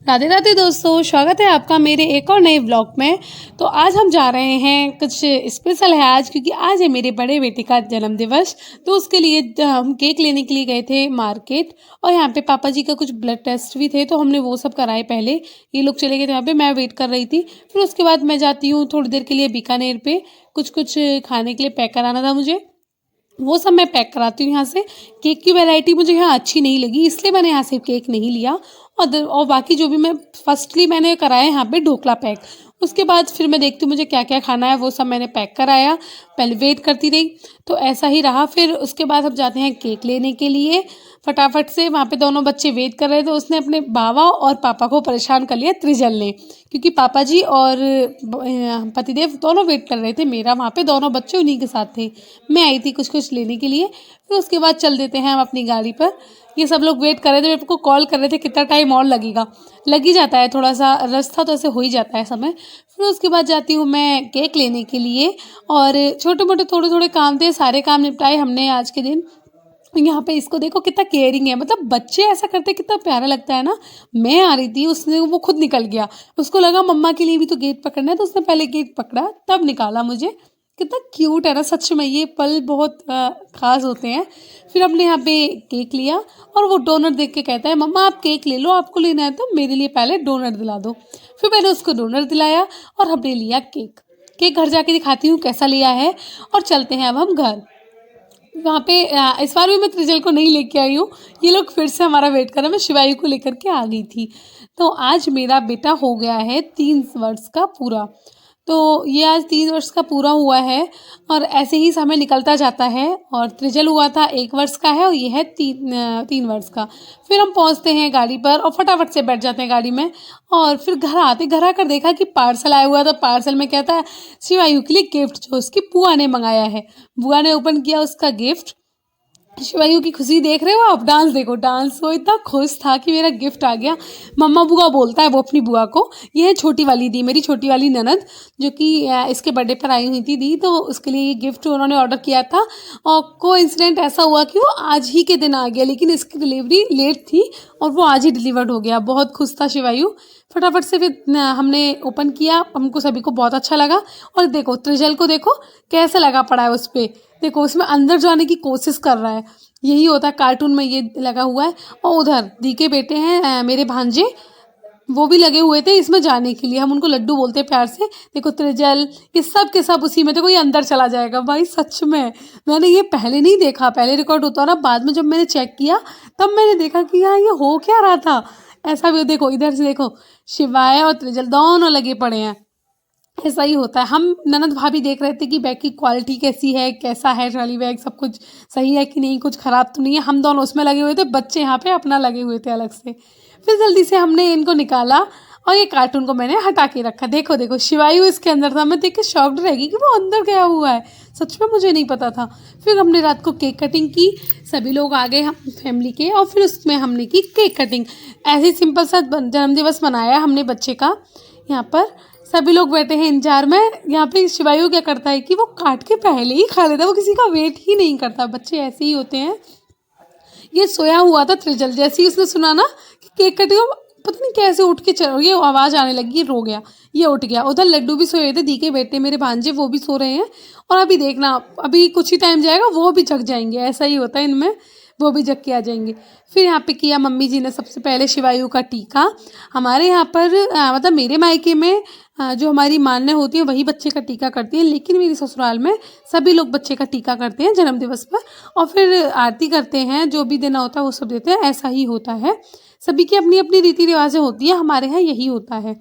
राधे राधे दोस्तों, स्वागत है आपका मेरे एक और नए व्लॉग में। तो आज हम जा रहे हैं, कुछ स्पेशल है आज क्योंकि आज है मेरे बड़े बेटे का जन्मदिवस। तो उसके लिए हम केक लेने के लिए गए थे मार्केट, और यहाँ पे पापा जी का कुछ ब्लड टेस्ट भी थे तो हमने वो सब कराए पहले। ये लोग चले गए थे वहाँ पे, मैं वेट कर रही थी। फिर उसके बाद मैं जाती हूँ थोड़ी देर के लिए बीकानेर पे, कुछ कुछ खाने के लिए पैक कराना था मुझे, वो सब मैं पैक कराती हूँ यहाँ से। केक की वैरायटी मुझे यहाँ अच्छी नहीं लगी, इसलिए मैंने यहाँ से केक नहीं लिया। और बाकी जो भी मैं फर्स्टली मैंने कराया यहाँ पे ढोकला पैक। उसके बाद फिर मैं देखती हूँ मुझे क्या क्या खाना है, वो सब मैंने पैक कराया। पहले वेट करती रही, तो ऐसा ही रहा। फिर उसके बाद हम जाते हैं केक लेने के लिए फटाफट से। वहाँ पे दोनों बच्चे वेट कर रहे थे, तो उसने अपने बाबा और पापा को परेशान कर लिया त्रिजल ने, क्योंकि पापा जी और पतिदेव दोनों वेट कर रहे थे मेरा वहाँ पे। दोनों बच्चे उन्हीं के साथ थे, मैं आई थी कुछ कुछ लेने के लिए। फिर उसके बाद चल देते हैं हम अपनी गाड़ी पर। ये सब लोग वेट कर रहे थे, मेरे को कॉल कर रहे थे कितना टाइम और लगेगा। लग ही जाता है, थोड़ा सा रास्ता तो ऐसे हो ही जाता है समय। फिर उसके बाद जाती हूँ मैं केक लेने के लिए, और छोटे मोटे थोड़े थोड़े काम थे, सारे काम निपटाए हमने आज के दिन। यहाँ पे इसको देखो कितना केयरिंग है, मतलब बच्चे ऐसा करते कितना प्यारा लगता है ना। मैं आ रही थी, उसने वो खुद निकल गया, उसको लगा मम्मा के लिए भी तो गेट पकड़ना है, तो उसने पहले गेट पकड़ा तब निकाला मुझे। कितना क्यूट है ना, सच में ये पल बहुत खास होते हैं। फिर हमने यहाँ पे केक लिया, और वो डोनट देख के कहता है मम्मा आप केक ले लो, आपको लेना है तो मेरे लिए पहले डोनट दिला दो। फिर मैंने उसको डोनट दिलाया और हमने लिया केक। केक घर जाके दिखाती हूँ कैसा लिया है, और चलते हैं अब हम घर। वहाँ पे इस बार भी मैं त्रिजल को नहीं लेके आई हूँ, ये लोग फिर से हमारा वेट कर रहे हैं। मैं शिवायु को लेकर के आ गई थी। तो आज मेरा बेटा हो गया है 3 वर्ष का पूरा। तो ये आज 3 वर्ष का पूरा हुआ है, और ऐसे ही समय निकलता जाता है। और त्रिजल हुआ था 1 वर्ष का है, और ये है 3 वर्ष का। फिर हम पहुँचते हैं गाड़ी पर और फटाफट से बैठ जाते हैं गाड़ी में। और फिर घर आकर देखा कि पार्सल आया हुआ था। पार्सल में क्या था, शिवायु के लिए गिफ्ट जो उसकी बुआ ने मंगाया है। बुआ ने ओपन किया उसका गिफ्ट। शिवायु की खुशी देख रहे हो आप, डांस देखो डांस, वो इतना खुश था कि मेरा गिफ्ट आ गया। मम्मा बुआ बोलता है वो अपनी बुआ को। ये है छोटी वाली दी, मेरी छोटी वाली ननद, जो कि इसके बर्थडे पर आई हुई थी दी, तो उसके लिए ये गिफ्ट उन्होंने ऑर्डर किया था। और को इंसिडेंट ऐसा हुआ कि वो आज ही के दिन आ गया, लेकिन इसकी डिलीवरी लेट थी और वो आज ही डिलीवर्ड हो गया। बहुत खुश था शिवायु। फटाफट से फिर हमने ओपन किया, हमको सभी को बहुत अच्छा लगा। और देखो त्रिजल को देखो कैसा लगा पड़ा है उस पर, देखो उसमें अंदर जाने की कोशिश कर रहा है। यही होता है कार्टून में, ये लगा हुआ है। और उधर दी के बेटे हैं मेरे भांजे, वो भी लगे हुए थे इसमें जाने के लिए। हम उनको लड्डू बोलते हैं प्यार से। देखो त्रिजल, ये सब के सब उसी में, देखो ये अंदर चला जाएगा भाई। सच में मैंने ये पहले नहीं देखा, पहले रिकॉर्ड होता रहा, बाद में जब मैंने चेक किया तब मैंने देखा कि हाँ ये हो क्या रहा था। ऐसा भी देखो, इधर से देखो शिवाय और त्रिजल दोनों लगे पड़े हैं। ऐसा ही होता है। हम ननद भाभी देख रहे थे कि बैग की क्वालिटी कैसी है, कैसा है ट्रॉली बैग, सब कुछ सही है कि नहीं, कुछ ख़राब तो नहीं है। हम दोनों उसमें लगे हुए थे, बच्चे यहाँ पे अपना लगे हुए थे अलग से। फिर जल्दी से हमने इनको निकाला, और ये कार्टून को मैंने हटा के रखा। देखो देखो शिवायु इसके अंदर था, मैं देख के शॉक्ड रहेगी कि वो अंदर गया हुआ है। सच में मुझे नहीं पता था। फिर हमने रात को केक कटिंग की, सभी लोग आ गए हम फैमिली के, और फिर उसमें हमने की केक कटिंग। ऐसे ही सिंपल सा जन्मदिवस मनाया हमने बच्चे का। यहाँ पर सभी लोग बैठे हैं इंतजार में। यहाँ पे शिवायु क्या करता है कि वो काट के पहले ही खा लेता है, वो किसी का वेट ही नहीं करता। बच्चे ऐसे ही होते हैं। ये सोया हुआ था त्रिजल, जैसे ही उसने सुना ना कि केक कटेगा, पता नहीं कैसे उठ के चल, ये आवाज़ आने लगी, ये रो गया, ये उठ गया। उधर लड्डू भी सोए थे, दी के बेटे मेरे भांजे, वो भी सो रहे हैं। और अभी देखना, अभी कुछ ही टाइम जाएगा वो भी जग जाएंगे। ऐसा ही होता है इनमें, वो भी जग के आ जाएंगे। फिर यहाँ पे किया मम्मी जी ने सबसे पहले शिवायु का टीका। हमारे यहाँ पर मतलब मेरे मायके में जो हमारी मान्य होती है वही बच्चे का टीका करती है, लेकिन मेरी ससुराल में सभी लोग बच्चे का टीका करते हैं जन्मदिवस पर। और फिर आरती करते हैं, जो भी देना होता है वो सब देते हैं। ऐसा ही होता है, सभी की अपनी अपनी रीति रिवाजें होती है, हमारे यहाँ यही होता है।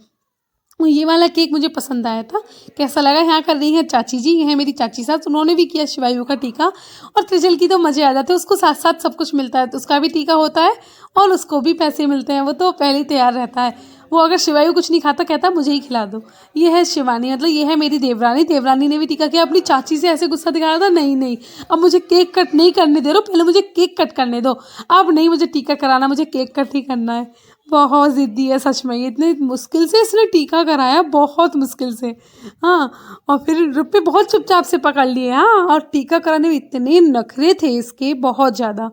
ये वाला केक मुझे पसंद आया था। कैसा लगा, यहाँ कर रही है चाची जी, ये है मेरी चाची सास, उन्होंने भी किया शिवायु का टीका। और त्रिजल की तो मज़े आ जाते हैं, उसको साथ साथ सब कुछ मिलता है, तो उसका भी टीका होता है और उसको भी पैसे मिलते हैं। वो तो पहले ही तैयार रहता है। वो अगर शिवायु कुछ नहीं खाता कहता मुझे ही खिला दो। ये है शिवानी, मतलब ये है मेरी देवरानी। देवरानी ने भी टीका किया। अपनी चाची से ऐसे गुस्सा दिखा रहा था, नहीं नहीं अब मुझे केक कट नहीं करने दे रहे हो, पहले मुझे केक कट करने दो, अब नहीं मुझे टीका कराना, मुझे केक कट ही करना है। बहुत ज़िद्दी है सच में, ये इतने मुश्किल से इसने टीका कराया, बहुत मुश्किल से। हाँ, और फिर रुपए बहुत चुपचाप से पकड़ लिए। हाँ, और टीका कराने में इतने नखरे थे इसके, बहुत ज़्यादा।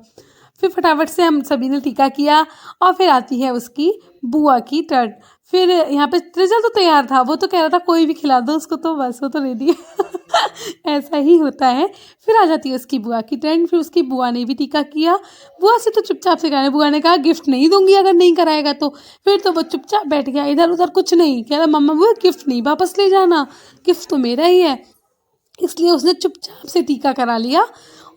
फिर फटाफट से हम सभी ने टीका किया और फिर आती है उसकी बुआ की टर्न। फिर यहाँ पे रिजल्ट तो तैयार था, वो तो कह रहा था कोई भी खिला दो उसको, तो बस वो तो रेडी है। ऐसा ही होता है। फिर आ जाती है उसकी बुआ की टर्न, फिर उसकी बुआ ने भी टीका किया। बुआ से तो चुपचाप से कहना, बुआ ने कहा गिफ्ट नहीं दूंगी अगर नहीं कराएगा तो। फिर तो वो चुपचाप बैठ गया, इधर उधर कुछ नहीं कह रहा, मम्मा बुआ गिफ्ट नहीं वापस ले जाना, गिफ्ट तो मेरा ही है। इसलिए उसने चुपचाप से टीका करा लिया।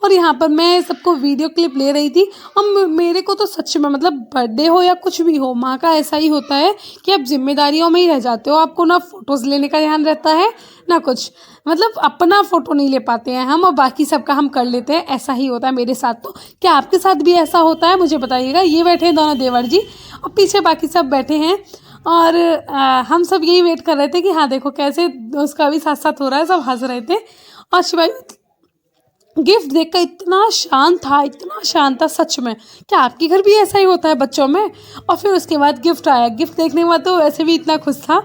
और यहाँ पर मैं सबको वीडियो क्लिप ले रही थी। अब मेरे को तो सच में मतलब बर्थडे हो या कुछ भी हो, माँ का ऐसा ही होता है कि आप जिम्मेदारियों में ही रह जाते हो। आपको ना फ़ोटोज़ लेने का ध्यान रहता है ना कुछ, मतलब अपना फ़ोटो नहीं ले पाते हैं हम और बाकी सबका हम कर लेते हैं। ऐसा ही होता है मेरे साथ। तो क्या आपके साथ भी ऐसा होता है मुझे बताइएगा। ये बैठे हैं दोनों देवर जी और पीछे बाकी सब बैठे हैं और हम सब यही वेट कर रहे थे कि हाँ देखो कैसे उसका भी साथ साथ हो रहा है। सब हंस रहे थे और शिवाई गिफ्ट देखकर इतना शांत था सच में। क्या आपके घर भी ऐसा ही होता है बच्चों में। और फिर उसके बाद गिफ्ट आया, गिफ्ट देखने के बाद तो वैसे भी इतना खुश था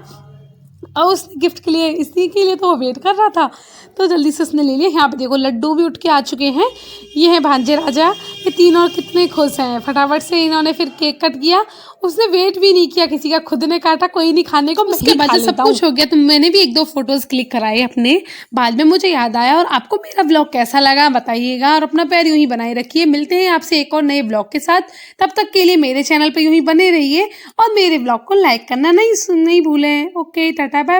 और उस गिफ्ट के लिए इसी के लिए तो वो वेट कर रहा था, तो जल्दी से उसने ले लिया। यहाँ पे देखो लड्डू भी उठ के आ चुके हैं। ये है भांजे राजा, ये तीनों और कितने खुश हैं। फटाफट से इन्होंने फिर केक कट किया। उसने वेट भी नहीं किया किसी का, खुद ने काटा, कोई नहीं खाने को, उसके बाद जब सब कुछ हो गया तो मैंने भी 1-2 फोटोज क्लिक कराए अपने। बाद में मुझे याद आया। और आपको मेरा ब्लॉग कैसा लगा बताइएगा और अपना प्यार यूं ही बनाए रखिए। मिलते हैं आपसे एक और नए ब्लॉग के साथ, तब तक के लिए मेरे चैनल पर यूं ही बने रहिए और मेरे ब्लॉग को लाइक करना नहीं भूलें। Okay, tata bye.